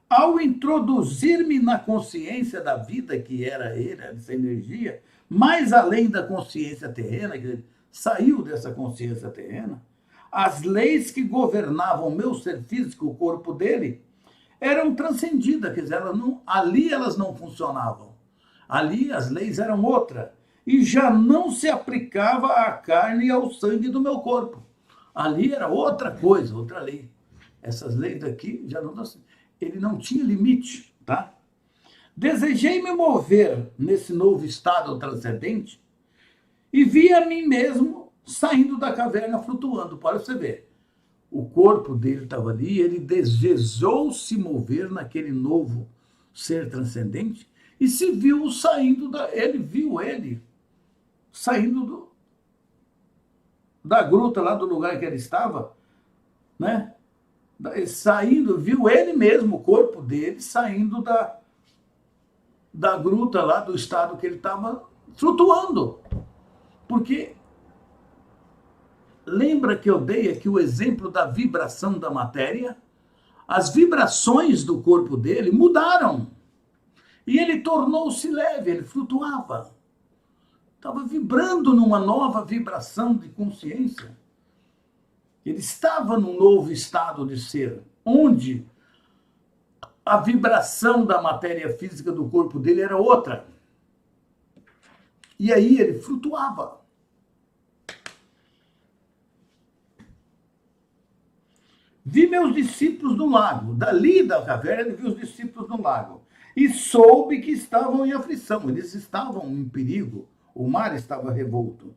ao introduzir-me na consciência da vida, que era ele, essa energia, mais além da consciência terrena, que ele saiu dessa consciência terrena, as leis que governavam o meu ser físico, o corpo dele, eram transcendidas, quer dizer, ali elas não funcionavam. Ali as leis eram outra. E já não se aplicava à carne e ao sangue do meu corpo. Ali era outra coisa, outra lei. Essas leis daqui já não... Ele não tinha limite, tá? Desejei me mover nesse novo estado transcendente e vi a mim mesmo saindo da caverna flutuando. Para você ver, o corpo dele estava ali, ele desejou se mover naquele novo ser transcendente e se viu saindo ele viu ele saindo da gruta lá do lugar que ele estava, né? Saindo, viu ele mesmo, o corpo dele, saindo da gruta lá, do estado que ele estava flutuando. Porque lembra que eu dei aqui o exemplo da vibração da matéria? As vibrações do corpo dele mudaram. E ele tornou-se leve, ele flutuava. Estava vibrando numa nova vibração de consciência. Ele estava num novo estado de ser, onde a vibração da matéria física do corpo dele era outra. E aí ele flutuava. Vi meus discípulos no lago. Dali da caverna ele viu os discípulos no lago. E soube que estavam em aflição. Eles estavam em perigo. O mar estava revolto.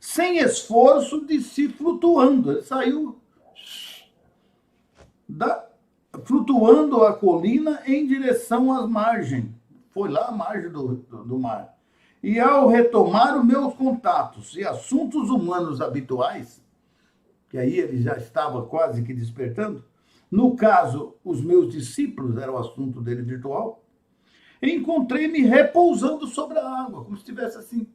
Sem esforço, de si flutuando. Ele saiu flutuando a colina em direção às margens. Foi lá à margem do mar. E ao retomar os meus contatos e assuntos humanos habituais, que aí ele já estava quase que despertando, no caso, os meus discípulos, era o assunto dele virtual, encontrei-me repousando sobre a água, como se estivesse assim,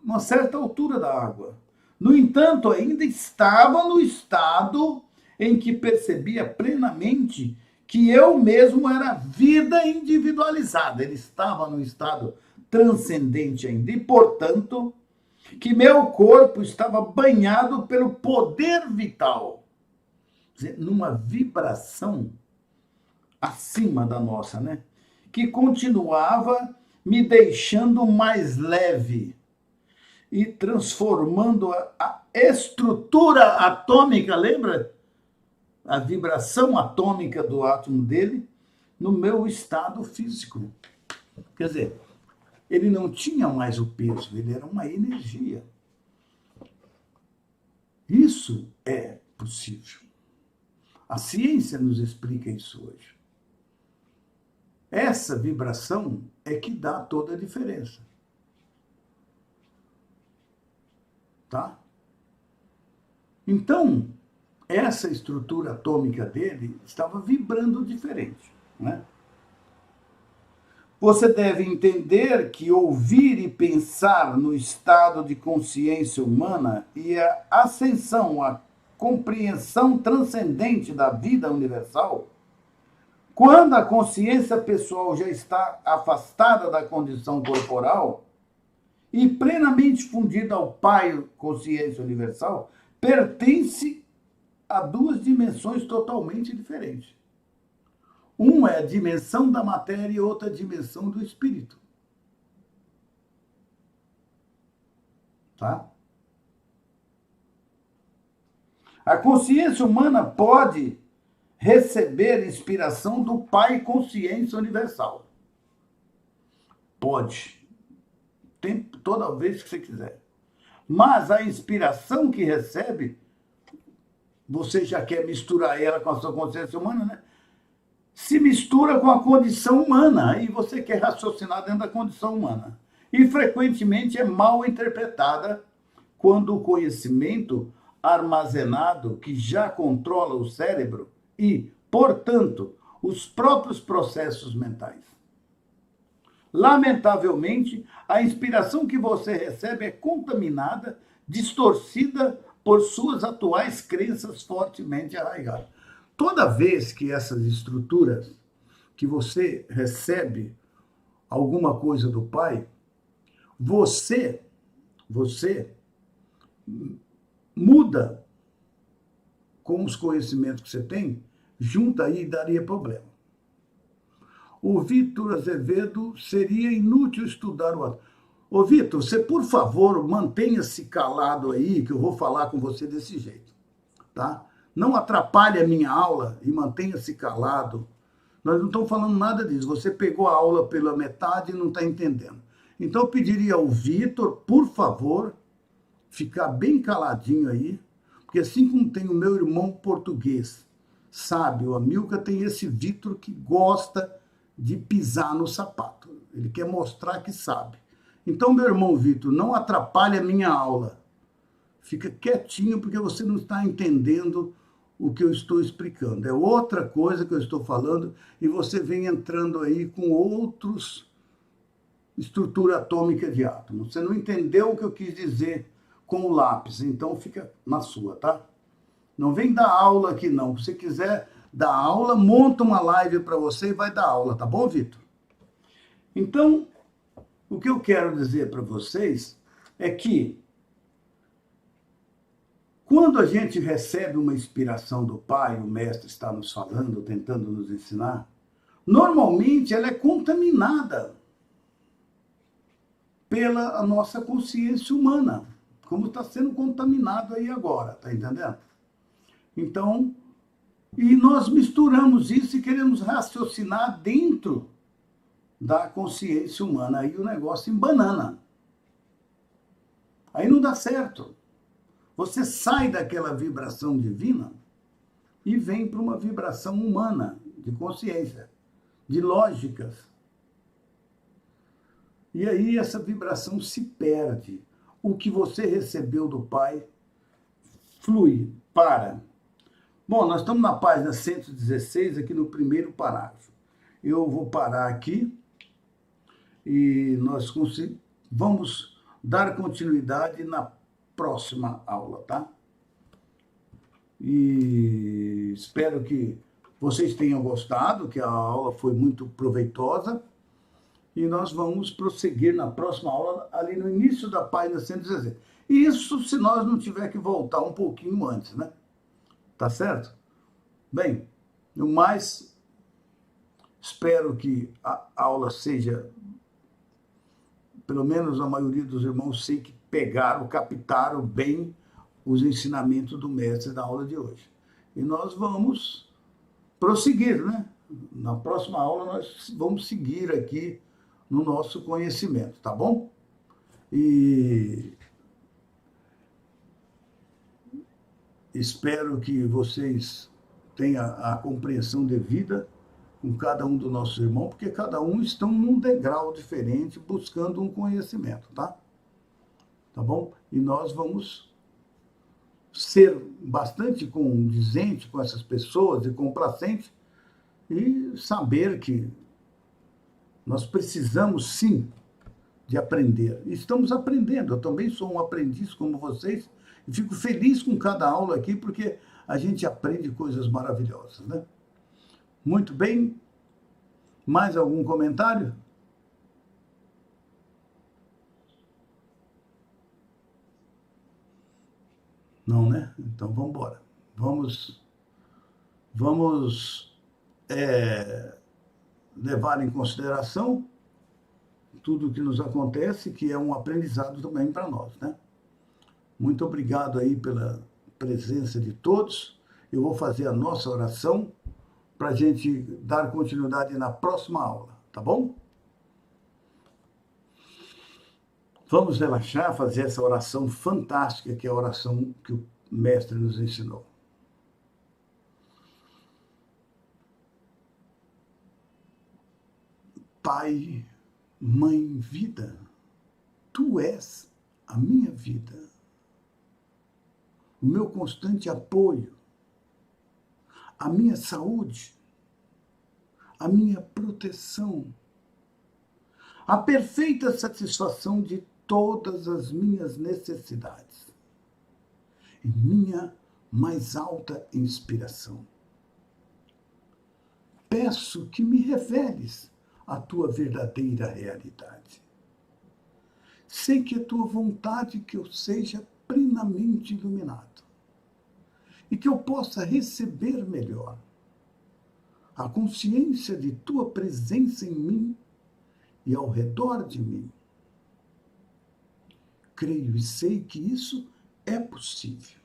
uma certa altura da água. No entanto, ainda estava no estado em que percebia plenamente que eu mesmo era vida individualizada. Ele estava num estado transcendente ainda. E, portanto, que meu corpo estava banhado pelo poder vital. Quer dizer, numa vibração acima da nossa, né? Que continuava me deixando mais leve e transformando a estrutura atômica, lembra? A vibração atômica do átomo dele no meu estado físico. Quer dizer, ele não tinha mais o peso, ele era uma energia. Isso é possível. A ciência nos explica isso hoje. Essa vibração é que dá toda a diferença. Tá? Então, essa estrutura atômica dele estava vibrando diferente, né? Você deve entender que ouvir e pensar no estado de consciência humana e a ascensão, a compreensão transcendente da vida universal, quando a consciência pessoal já está afastada da condição corporal e plenamente fundida ao Pai, consciência universal, pertence a duas dimensões totalmente diferentes. Uma é a dimensão da matéria e outra a dimensão do espírito. Tá? A consciência humana pode receber inspiração do Pai Consciência Universal. Pode. Toda vez que você quiser. Mas a inspiração que recebe, você já quer misturar ela com a sua consciência humana, né? Se mistura com a condição humana, aí você quer raciocinar dentro da condição humana. E frequentemente é mal interpretada quando o conhecimento armazenado que já controla o cérebro e, portanto, os próprios processos mentais. Lamentavelmente, a inspiração que você recebe é contaminada, distorcida por suas atuais crenças fortemente arraigadas. Toda vez que essas estruturas, que você recebe alguma coisa do Pai, você muda com os conhecimentos que você tem, junta aí e daria problema. O Vitor Azevedo, seria inútil estudar o assunto. Ô, Vitor, você, por favor, mantenha-se calado aí, que eu vou falar com você desse jeito, tá? Não atrapalhe a minha aula e mantenha-se calado. Nós não estamos falando nada disso. Você pegou a aula pela metade e não está entendendo. Então, eu pediria ao Vitor, por favor, ficar bem caladinho aí, porque assim como tem o meu irmão português, sabe, o Amilcar, tem esse Vitor que gosta de pisar no sapato. Ele quer mostrar que sabe. Então, meu irmão Vitor, não atrapalhe a minha aula. Fica quietinho, porque você não está entendendo o que eu estou explicando. É outra coisa que eu estou falando e você vem entrando aí com outros estrutura atômica de átomo. Você não entendeu o que eu quis dizer com o lápis, então fica na sua, tá? Não vem dar aula aqui, não. Se você quiser dar aula, monta uma live para você e vai dar aula, tá bom, Vitor? Então, o que eu quero dizer para vocês é que quando a gente recebe uma inspiração do Pai, o Mestre está nos falando, tentando nos ensinar, normalmente ela é contaminada pela nossa consciência humana, como está sendo contaminado aí agora, tá entendendo? Então, e nós misturamos isso e queremos raciocinar dentro da consciência humana, aí o negócio embanana. Aí não dá certo. Você sai daquela vibração divina e vem para uma vibração humana, de consciência, de lógicas. E aí essa vibração se perde. O que você recebeu do Pai flui, para. Bom, nós estamos na página 116, aqui no primeiro parágrafo. Eu vou parar aqui e nós vamos dar continuidade na próxima aula, tá? E espero que vocês tenham gostado, que a aula foi muito proveitosa. E nós vamos prosseguir na próxima aula, ali no início da página 116. Isso se nós não tiver que voltar um pouquinho antes, né? Tá certo? Bem, no mais, espero que a aula seja, pelo menos a maioria dos irmãos, sei que pegaram, captaram bem os ensinamentos do mestre da aula de hoje. E nós vamos prosseguir, né? Na próxima aula nós vamos seguir aqui no nosso conhecimento, tá bom? E Espero que vocês tenham a compreensão devida com cada um dos nossos irmãos, porque cada um estão num degrau diferente, buscando um conhecimento, tá? Tá bom? E nós vamos ser bastante condizente com essas pessoas e complacente e saber que nós precisamos, sim, de aprender. Estamos aprendendo. Eu também sou um aprendiz como vocês e fico feliz com cada aula aqui, porque a gente aprende coisas maravilhosas, né? Muito bem. Mais algum comentário? Não, né? Então vamos embora. Vamos levar em consideração tudo o que nos acontece, que é um aprendizado também para nós, né? Muito obrigado aí pela presença de todos. Eu vou fazer a nossa oração para a gente dar continuidade na próxima aula, tá bom? Vamos relaxar, fazer essa oração fantástica, que é a oração que o mestre nos ensinou. Pai, Mãe, vida, Tu és a minha vida, o meu constante apoio, a minha saúde, a minha proteção, a perfeita satisfação de todas as minhas necessidades e minha mais alta inspiração. Peço que me reveles a tua verdadeira realidade. Sei que é tua vontade que eu seja plenamente iluminado e que eu possa receber melhor a consciência de tua presença em mim e ao redor de mim. Creio e sei que isso é possível.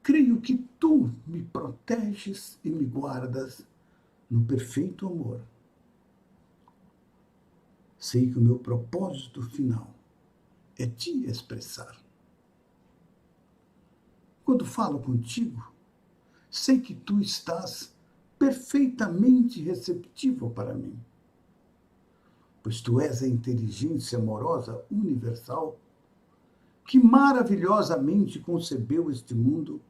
Creio que tu me proteges e me guardas no perfeito amor. Sei que o meu propósito final é te expressar. Quando falo contigo, sei que tu estás perfeitamente receptivo para mim, pois tu és a inteligência amorosa universal que maravilhosamente concebeu este mundo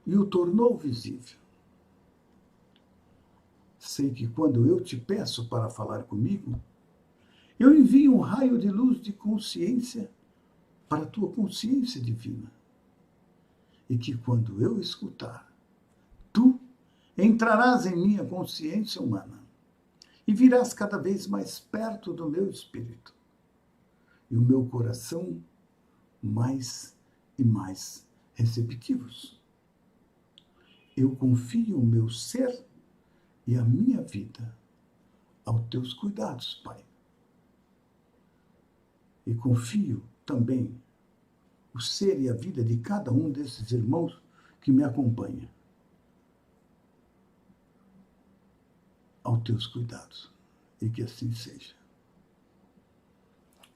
e o tornou visível. Sei que quando eu te peço para falar comigo, eu envio um raio de luz de consciência para a tua consciência divina. E que quando eu escutar, tu entrarás em minha consciência humana e virás cada vez mais perto do meu espírito. E o meu coração mais e mais receptivos. Eu confio o meu ser e a minha vida aos teus cuidados, Pai. E confio também o ser e a vida de cada um desses irmãos que me acompanha aos teus cuidados. E que assim seja.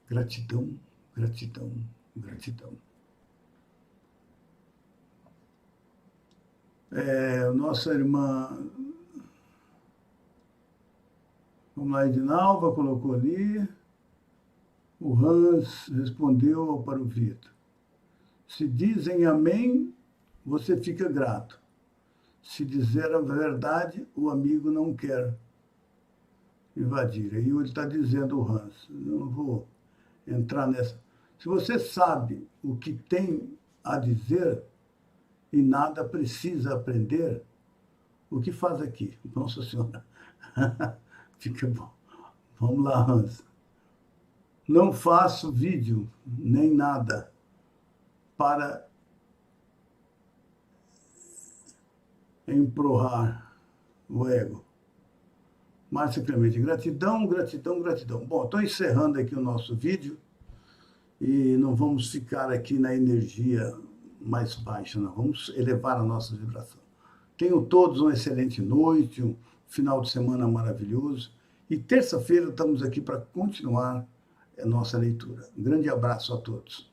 Gratidão, gratidão, gratidão. Nossa irmã, vamos lá, Edinalva colocou ali. O Hans respondeu para o Vitor. Se dizem amém, você fica grato. Se dizer a verdade, o amigo não quer invadir. Aí ele está dizendo, o Hans, não vou entrar nessa. Se você sabe o que tem a dizer e nada precisa aprender, o que faz aqui? Nossa Senhora. Fica bom. Vamos lá, Hans. Não faço vídeo, nem nada, para empurrar o ego. Márcia Clemente, gratidão, gratidão, gratidão. Bom, estou encerrando aqui o nosso vídeo e não vamos ficar aqui na energia mais baixa, não. Vamos elevar a nossa vibração. Tenham todos uma excelente noite, um final de semana maravilhoso e terça-feira estamos aqui para continuar a nossa leitura. Um grande abraço a todos.